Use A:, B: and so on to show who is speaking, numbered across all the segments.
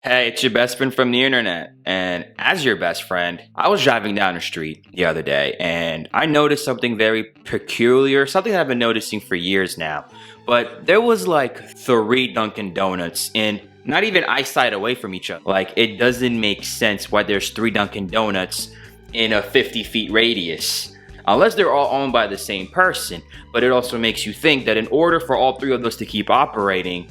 A: Hey, it's your best friend from the internet. And as your best friend, I was driving down the street the other day and I noticed something very peculiar, something that I've been noticing for years now. But there was like 3 Dunkin' Donuts in not even eyesight away from each other. Like, it doesn't make sense why there's 3 Dunkin' Donuts in a 50 feet radius. Unless they're all owned by the same person. But it also makes you think that in order for all three of those to keep operating,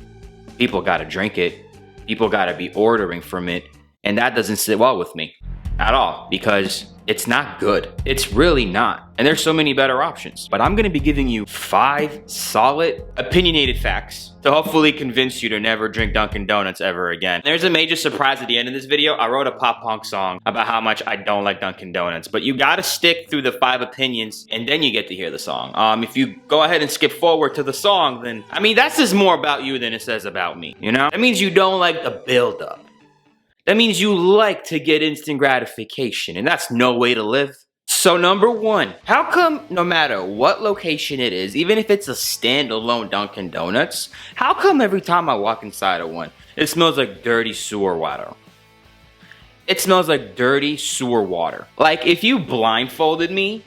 A: people gotta drink it. People gotta be ordering from it, and that doesn't sit well with me at all because it's not good. It's really not. And there's so many better options. But I'm gonna be giving you 5 solid, opinionated facts to hopefully convince you to never drink Dunkin' Donuts ever again. There's a major surprise at the end of this video. I wrote a pop punk song about how much I don't like Dunkin' Donuts, but you gotta stick through the 5 opinions and then you get to hear the song. If you go ahead and skip forward to the song, then, I mean, that says more about you than it says about me, you know? That means you don't like the build-up. That means you like to get instant gratification, and that's no way to live. So number 1, how come no matter what location it is, even if it's a standalone Dunkin' Donuts, how come every time I walk inside of one, it smells like dirty sewer water? It smells like dirty sewer water. Like, if you blindfolded me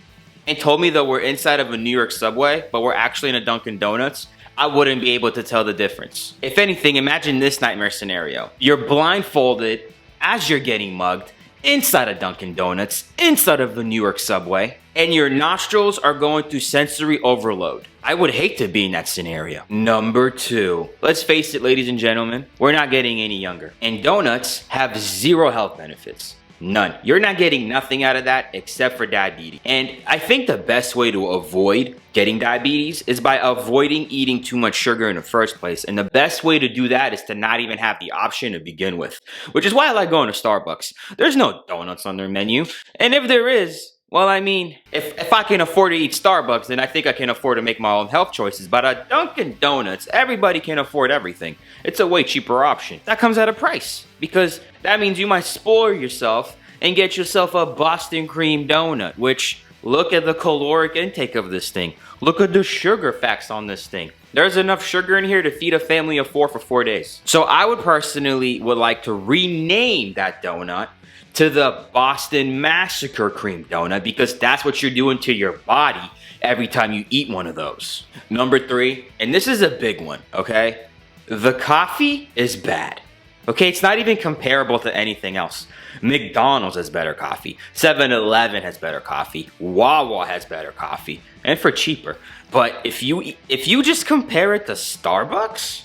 A: and told me that we're inside of a New York subway, but we're actually in a Dunkin' Donuts, I wouldn't be able to tell the difference. If anything, imagine this nightmare scenario. You're blindfolded as you're getting mugged inside a Dunkin' Donuts, inside of the New York subway, and your nostrils are going through sensory overload. I would hate to be in that scenario. Number 2, let's face it, ladies and gentlemen, we're not getting any younger. And donuts have 0 health benefits. None. You're not getting nothing out of that except for diabetes. And I think the best way to avoid getting diabetes is by avoiding eating too much sugar in the first place. And the best way to do that is to not even have the option to begin with. Which is why I like going to Starbucks. There's no donuts on their menu. And if there is, well, I mean, if I can afford to eat Starbucks, then I think I can afford to make my own health choices. But at Dunkin' Donuts, everybody can afford everything. It's a way cheaper option. That comes at a price, because that means you might spoil yourself and get yourself a Boston cream donut, which, look at the caloric intake of this thing. Look at the sugar facts on this thing. There's enough sugar in here to feed a family of 4 for 4 days. So I would like to rename that donut to the Boston Massacre Cream Donut, because that's what you're doing to your body every time you eat one of those. Number 3, and this is a big one, okay? The coffee is bad. Okay, it's not even comparable to anything else. McDonald's has better coffee. 7-Eleven has better coffee. Wawa has better coffee, and for cheaper. But if you just compare it to Starbucks,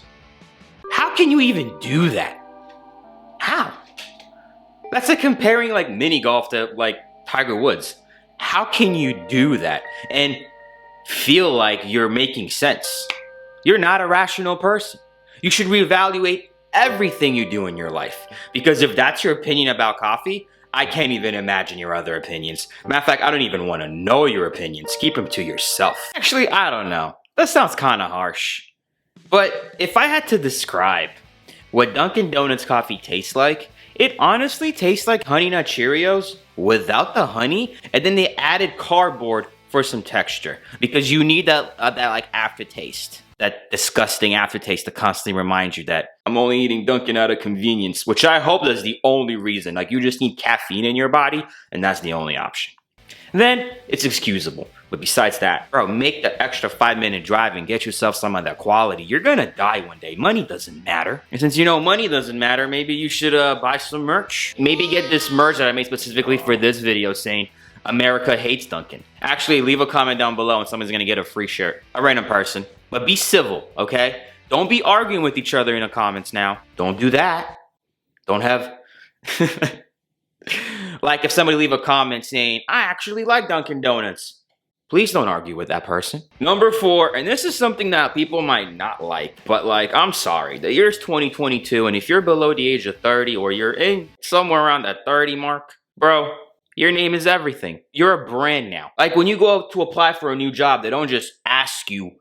A: how can you even do that? How? That's like comparing like mini golf to like Tiger Woods. How can you do that and feel like you're making sense? You're not a rational person. You should reevaluate everything you do in your life. Because if that's your opinion about coffee, I can't even imagine your other opinions. Matter of fact, I don't even want to know your opinions. Keep them to yourself. Actually, I don't know. That sounds kind of harsh. But if I had to describe what Dunkin' Donuts coffee tastes like, it honestly tastes like Honey Nut Cheerios without the honey, and then they added cardboard for some texture. Because you need that like aftertaste. That disgusting aftertaste to constantly remind you that I'm only eating Dunkin' out of convenience, which I hope is the only reason. Like, you just need caffeine in your body, and that's the only option. Then it's excusable. But besides that, bro, make the extra 5-minute drive and get yourself some of that quality. You're gonna die one day. Money doesn't matter. And since you know money doesn't matter, maybe you should buy some merch. Maybe get this merch that I made specifically for this video saying, America hates Dunkin'. Actually, leave a comment down below and someone's gonna get a free shirt. A random person. But be civil, okay? Don't be arguing with each other in the comments now. Don't do that. Don't have... Like, if somebody leave a comment saying, I actually like Dunkin' Donuts, please don't argue with that person. Number 4, and this is something that people might not like, but like, I'm sorry. The year's 2022, and if you're below the age of 30 or you're in somewhere around that 30 mark, bro, your name is everything. You're a brand now. Like, when you go out to apply for a new job, they don't just ask you,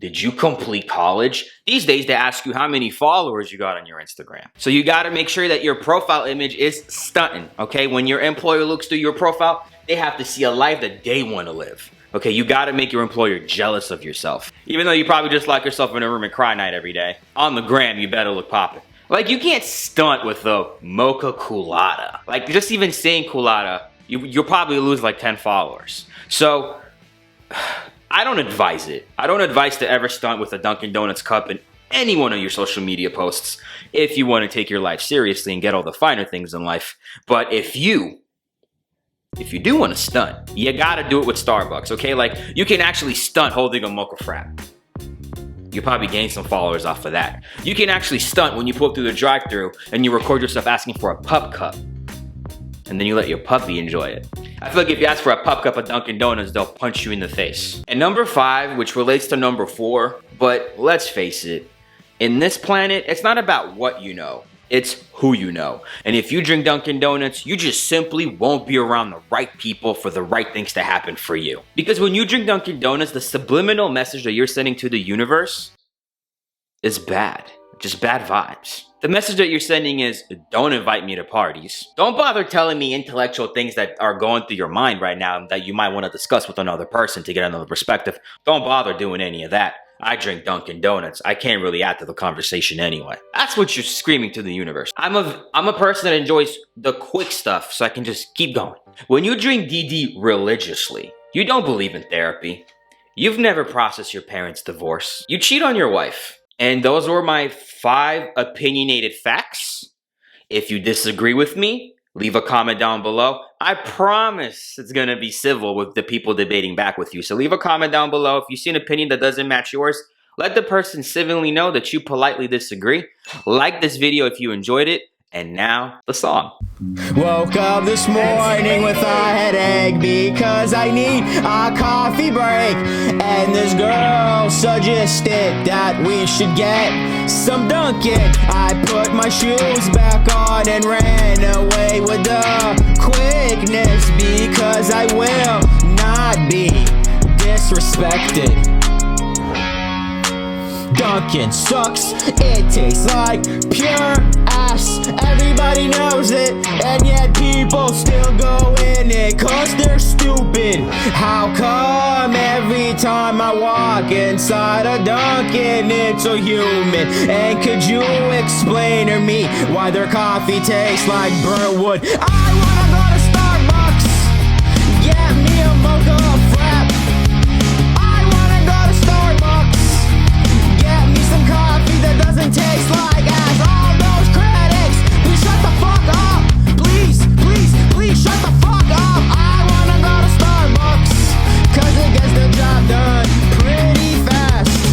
A: did you complete college? These days, they ask you how many followers you got on your Instagram. So you gotta make sure that your profile image is stunting, okay? When your employer looks through your profile, they have to see a life that they wanna live. Okay, you gotta make your employer jealous of yourself. Even though you probably just lock yourself in a room and cry night every day. On the gram, you better look poppin'. Like, you can't stunt with the mocha colada. Like, just even saying colada, you'll probably lose like 10 followers. So, I don't advise it. I don't advise to ever stunt with a Dunkin' Donuts cup in any one of your social media posts if you want to take your life seriously and get all the finer things in life. But if you do want to stunt, you gotta do it with Starbucks, okay? Like, you can actually stunt holding a mocha frap. You probably gain some followers off of that. You can actually stunt when you pull up through the drive-thru and you record yourself asking for a pup cup. And then you let your puppy enjoy it. I feel like if you ask for a pup cup at Dunkin' Donuts, they'll punch you in the face. And number 5, which relates to number 4, but let's face it, in this planet, it's not about what you know. It's who you know. And if you drink Dunkin' Donuts, you just simply won't be around the right people for the right things to happen for you. Because when you drink Dunkin' Donuts, the subliminal message that you're sending to the universe is bad. Just bad vibes. The message that you're sending is, don't invite me to parties. Don't bother telling me intellectual things that are going through your mind right now that you might want to discuss with another person to get another perspective. Don't bother doing any of that. I drink Dunkin' Donuts. I can't really add to the conversation anyway. That's what you're screaming to the universe. I'm a person that enjoys the quick stuff, so I can just keep going. When you drink DD religiously, you don't believe in therapy. You've never processed your parents' divorce. You cheat on your wife. And those were my 5 opinionated facts. If you disagree with me, leave a comment down below. I promise it's gonna be civil with the people debating back with you. So leave a comment down below. If you see an opinion that doesn't match yours, let the person civilly know that you politely disagree. Like this video if you enjoyed it. And now, the song.
B: Woke up this morning with a headache because I need a coffee break. And this girl suggested that we should get some Dunkin'. I put my shoes back on and ran away with the quickness because I will not be disrespected. Dunkin' sucks, it tastes like pure ass. Everybody knows it, and yet people still go in it cause they're stupid. How come every time I walk inside a Dunkin' it's a human? And could you explain to me why their coffee tastes like burnt wood?